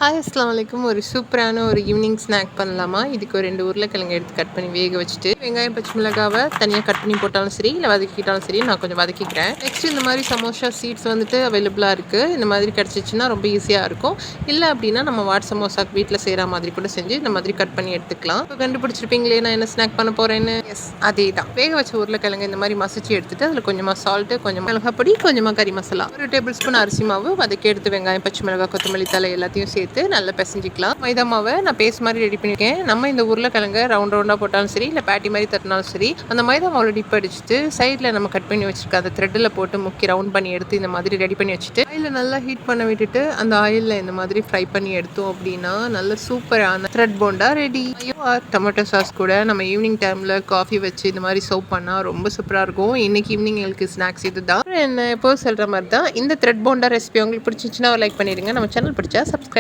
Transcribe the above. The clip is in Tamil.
ஹாய் அஸ்ஸலாமு அலைக்கும். ஒரு சூப்பரான ஒரு ஈவினிங் ஸ்நாக் பண்ணலாமா? இதுக்கு ஒரு 2 உருளைக்கிழங்கு எடுத்து கட் பண்ணி வேக வச்சுட்டு, வெங்காயம், பச்சை மிளகாவை தனியாக கட் பண்ணி போட்டாலும் சரி, இல்லை வதக்கிட்டாலும் சரி, நான் கொஞ்சம் வதக்கிக்கிறேன். நெக்ஸ்ட் இந்த மாதிரி சமோசா சீட்ஸ் வந்துட்டு அவைலபிளாக இருக்குது. இந்த மாதிரி கிடச்சிச்சின்னா ரொம்ப ஈஸியாக இருக்கும். இல்லை அப்படின்னா நம்ம வாட் சமோசாக்கு வீட்டில் செய்கிற மாதிரி கூட செஞ்சு இந்த மாதிரி கட் பண்ணி எடுத்துக்கலாம். இப்போ கண்டுபிடிச்சிருப்பீங்களே நான் என்ன ஸ்நாக் பண்ண போகிறேன்னு. எஸ், அதே தான். வேக வச்ச உருளைக்கிழங்கு இந்த மாதிரி மசிச்சு எடுத்துட்டு அதில் கொஞ்சமாக சால்ட்டு, கொஞ்சமாக மிளகாய் பொடி, கொஞ்சமாக கறி மசாலா, 1 டேபிள் ஸ்பூன் அரிசி மாவு, வதக்கி எடுத்து வெங்காயம், பச்சை மிளகாய், கொத்தமல்லி தழை எல்லாத்தையும் சேர்த்து நல்லா பிசைஞ்சிக்கலாம். மைதா மாவை நான் பேஸ்ட் மாதிரி ரெடி பண்ணியிருக்கேன். நம்ம இந்த உருளைக்கிழங்கு ரவுண்டாக போட்டாலும் சரி, இல்லை பேட்டி மாதிரி தட்டினாலும் சரி, அந்த மைதா மாவில் டிப் அடிச்சுட்டு சைடில் நம்ம கட் பண்ணி வச்சுருக்க அந்த த்ரெட்டில் போட்டு முக்கி ரவுண்ட் பண்ணி எடுத்து இந்த மாதிரி ரெடி பண்ணி வச்சுட்டு ஆயிலில் நல்லா ஹீட் பண்ண விட்டுட்டு அந்த ஆயிலில் இந்த மாதிரி ஃப்ரை பண்ணி எடுத்தோம் அப்படின்னா நல்ல சூப்பரான thread bonda ready. Tomato sauce கூட நம்ம ஈவினிங் டைமில் காஃபி வச்சு இந்த மாதிரி சர்வ் பண்ணால் ரொம்ப சூப்பராக இருக்கும். இன்னைக்கு ஈவினிங் எங்களுக்கு ஸ்நாக்ஸ் இது தான். என்ன எப்போ சொல்கிற மாதிரி தான் இந்த த்ரெட் போண்டா ரெசிபி உங்களுக்கு பிடிச்சிச்சுன்னா லைக் பண்ணிடுங்க. நம்ம சேனல் பிடிச்சா சப்ஸ்கிரைப்